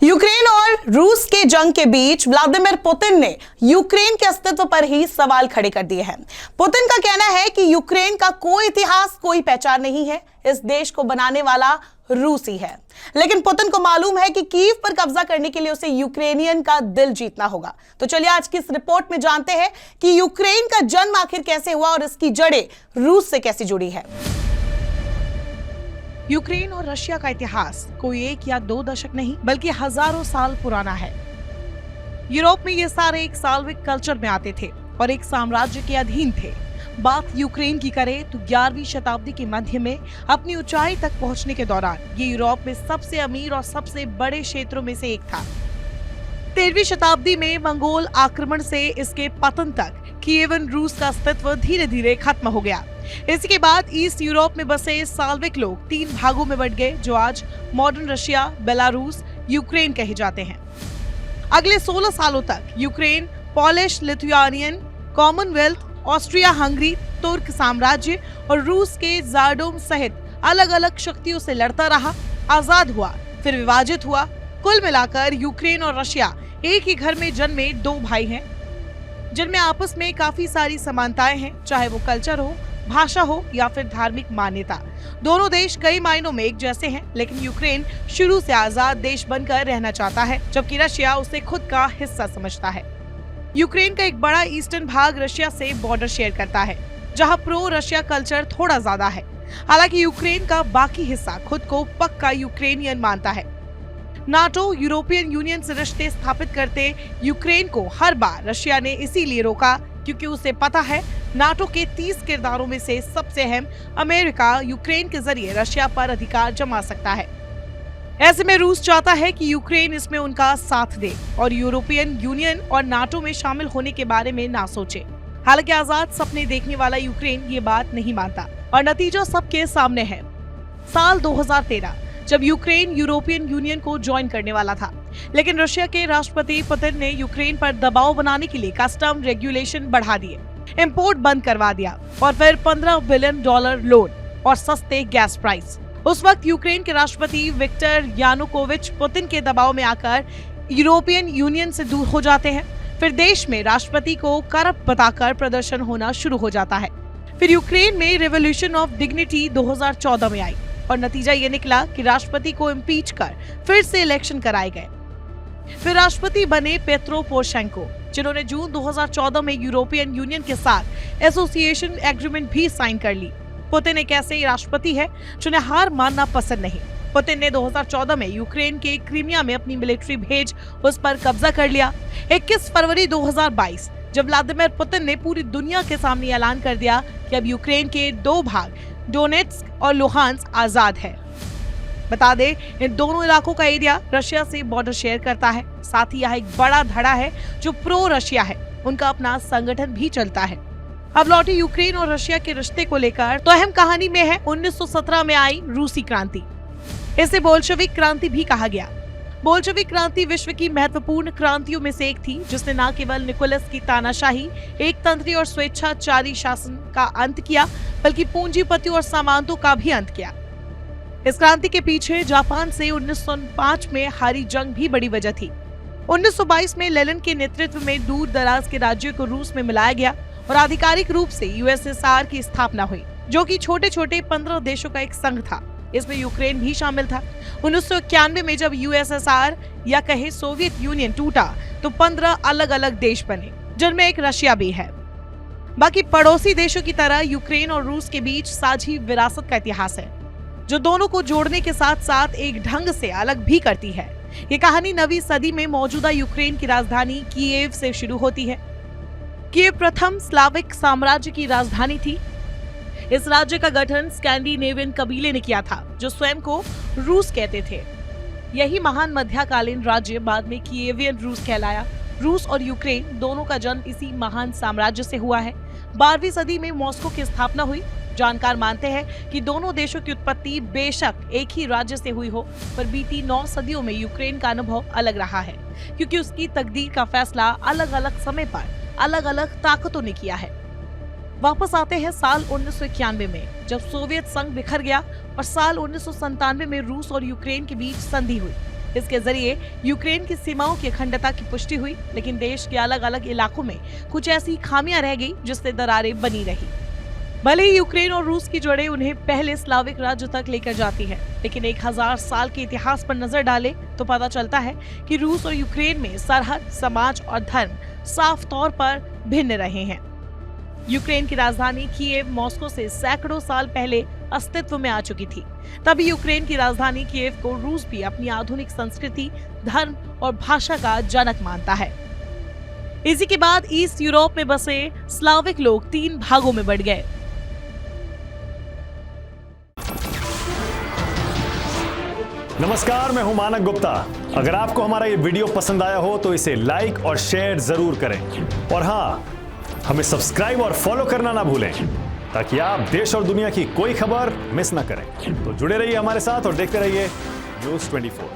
Ukraine और रूस के जंग के बीच व्लादिमीर पुतिन ने यूक्रेन के अस्तित्व पर ही सवाल खड़े कर दिए हैं। पुतिन का कहना है कि यूक्रेन का कोई इतिहास, कोई पहचान नहीं है, इस देश को बनाने वाला रूस ही है। लेकिन पुतिन को मालूम है कि कीव पर कब्जा करने के लिए उसे यूक्रेनियन का दिल जीतना होगा। तो चलिए आज की इस रिपोर्ट में जानते हैं कि यूक्रेन का जन्म आखिर कैसे हुआ और इसकी जड़ें रूस से कैसे जुड़ी है। यूक्रेन और रशिया का इतिहास कोई 1 या 2 दशक नहीं बल्कि हजारों साल पुराना है। यूरोप में ये सारे एक साल्विक कल्चर में आते थे और एक साम्राज्य के अधीन थे। बात यूक्रेन की करें तो 11वीं शताब्दी के मध्य में अपनी ऊंचाई तक पहुंचने के दौरान ये यूरोप में सबसे अमीर और सबसे बड़े क्षेत्रों में से एक था। 13वीं शताब्दी में मंगोल आक्रमण से इसके पतन तक कीवन रूस का अस्तित्व धीरे धीरे खत्म हो गया। इसी के बाद ईस्ट यूरोप में बसे साल्विक लोग 3 भागों में बंट गए, जो आज मॉडर्न रशिया, बेलारूस, यूक्रेन कहे जाते हैं। अगले 16 सालों तक Ukraine Polish, Lithuanian, Commonwealth, Austria Hungary, तुर्क साम्राज्य और रूस के ज़ारडोम सहित अलग अलग शक्तियों से लड़ता रहा, आजाद हुआ, फिर विभाजित हुआ। कुल मिलाकर यूक्रेन और रशिया एक ही घर में जन्मे 2 भाई हैं, जिनमें आपस में काफी सारी समानताएं हैं, चाहे वो कल्चर हो, भाषा हो या फिर धार्मिक मान्यता। दोनों देश कई मायनों में एक जैसे हैं, लेकिन यूक्रेन शुरू से आजाद देश बनकर रहना चाहता है, जबकि रशिया उसे खुद का हिस्सा समझता है। यूक्रेन का एक बड़ा ईस्टर्न भाग रशिया से बॉर्डर शेयर करता है, जहां प्रो रशिया कल्चर थोड़ा ज्यादा है। हालांकि यूक्रेन का बाकी हिस्सा खुद को पक्का यूक्रेनियन मानता है। नाटो, यूरोपियन यूनियन से रिश्ते स्थापित करते यूक्रेन को हर बार रशिया ने इसीलिए रोका क्योंकि उसे पता है नाटो के 30 किरदारों में से सबसे अहम अमेरिका यूक्रेन के जरिए रशिया पर अधिकार जमा सकता है। ऐसे में रूस चाहता है कि यूक्रेन इसमें उनका साथ दे और यूरोपियन यूनियन और नाटो में शामिल होने के बारे में ना सोचे। हालांकि आजाद सपने देखने वाला यूक्रेन ये बात नहीं मानता और नतीजा सबके सामने है। साल 2013 जब यूक्रेन यूरोपियन यूनियन को ज्वाइन करने वाला था, लेकिन रशिया के राष्ट्रपति पुतिन ने यूक्रेन पर दबाव बनाने के लिए कस्टम रेगुलेशन बढ़ा दिए, इंपोर्ट बंद करवा दिया और फिर $15 बिलियन लोन और सस्ते गैस प्राइस। उस वक्त यूक्रेन के राष्ट्रपति विक्टर यानुकोविच पुतिन के दबाव में आकर यूरोपियन यूनियन से दूर हो जाते हैं। फिर देश में राष्ट्रपति को करप्ट बताकर प्रदर्शन होना शुरू हो जाता है। फिर यूक्रेन में रिवॉल्यूशन ऑफ डिग्निटी 2014 में आई और नतीजा ये निकला कि राष्ट्रपति को इम्पीच कर फिर से इलेक्शन कराए गए। फिर राष्ट्रपति बने पेट्रो पोरोशेंको, जिन्होंने जून 2014 में यूरोपियन यूनियन के साथ एसोसिएशन एग्रीमेंट भी साइन कर ली। पुतिन एक ऐसे राष्ट्रपति है जिन्हें हार मानना पसंद नहीं। पुतिन ने 2014 में यूक्रेन के क्रीमिया में अपनी मिलिट्री भेज उस पर कब्जा कर लिया। 21 फरवरी 2022 जब व्लादिमीर पुतिन ने पूरी दुनिया के सामने ऐलान कर दिया कि अब यूक्रेन के 2 भाग डोनेट्स्क और लुहांस्क आजाद है। बता दें, इन दोनों इलाकों का एरिया रशिया से बॉर्डर शेयर करता है। साथ ही यहाँ एक बड़ा धड़ा है जो प्रो रशिया है, उनका अपना संगठन भी चलता है। अब लौटे यूक्रेन और रशिया के रिश्ते को लेकर तो अहम कहानी में है 1917 में आई रूसी क्रांति। इसे बोल्शेविक क्रांति भी कहा गया। बोल्शेविक क्रांति विश्व की महत्वपूर्ण क्रांतियों में से एक थी, जिसने न केवल निकोलस की तानाशाही, एकतंत्री और स्वेच्छाचारी शासन का अंत किया, बल्कि पूंजीपतियों और सामंतों का भी अंत किया। इस क्रांति के पीछे जापान से 1905 में हारी जंग भी बड़ी वजह थी। 1922 में लेनिन के नेतृत्व में दूर दराज के राज्यों को रूस में मिलाया गया और आधिकारिक रूप से यूएसएसआर की स्थापना हुई, जो कि छोटे छोटे 15 देशों का एक संघ था। इसमें यूक्रेन भी शामिल था। 1991 में जब यूएसएसआर या कहे सोवियत यूनियन टूटा तो 15 अलग अलग देश बने, जिनमें एक रशिया भी है। बाकी पड़ोसी देशों की तरह यूक्रेन और रूस के बीच साझी विरासत का इतिहास है, जो दोनों को जोड़ने के साथ साथ एक ढंग से अलग भी करती है। ये कहानी 9वीं सदी में मौजूदा यूक्रेन की राजधानी कीव से शुरू होती है। कीव प्रथम स्लाविक साम्राज्य की राजधानी थी। इस राज्य का गठन स्कैंडिनेवियन कबीले ने किया था, जो स्वयं को रूस कहते थे। यही महान मध्यकालीन राज्य बाद में कीवियन रूस कहलाया। रूस और यूक्रेन दोनों का जन्म इसी महान साम्राज्य से हुआ है। 12वीं सदी में मॉस्को की स्थापना हुई। जानकार मानते हैं कि दोनों देशों की उत्पत्ति बेशक एक ही राज्य से हुई हो, पर बीती 9 सदियों में यूक्रेन का अनुभव अलग रहा है, क्योंकि उसकी तकदीर का फैसला अलग अलग समय पर अलग अलग ताकतों ने किया है। वापस आते हैं साल 1991 में, जब सोवियत संघ बिखर गया और साल 1997 में रूस और यूक्रेन के बीच संधि हुई। इसके जरिए यूक्रेन की सीमाओं की अखंडता की पुष्टि हुई, लेकिन देश के अलग अलग इलाकों में कुछ ऐसी खामियां रह गई जिससे दरारें बनी रही। भले ही यूक्रेन और रूस की जड़ें उन्हें पहले स्लाविक राज्य तक लेकर जाती है, लेकिन 1000 साल के इतिहास पर नजर डालें तो पता चलता है कि रूस और यूक्रेन में सरहद, समाज और धर्म साफ तौर पर भिन्न रहे हैं। यूक्रेन की राजधानी कीव मॉस्को से सैकड़ों साल पहले अस्तित्व में आ चुकी थी। तभी यूक्रेन की राजधानी कीव को रूस भी अपनी आधुनिक संस्कृति, धर्म और भाषा का जनक मानता है। इसी के बाद ईस्ट यूरोप में बसे स्लाविक लोग 3 भागों में बढ़ गए। नमस्कार, मैं हूं मानक गुप्ता। अगर आपको हमारा ये वीडियो पसंद आया हो तो इसे लाइक और शेयर जरूर करें, और हाँ, हमें सब्सक्राइब और फॉलो करना ना भूलें ताकि आप देश और दुनिया की कोई खबर मिस ना करें। तो जुड़े रहिए हमारे साथ और देखते रहिए न्यूज़ 24।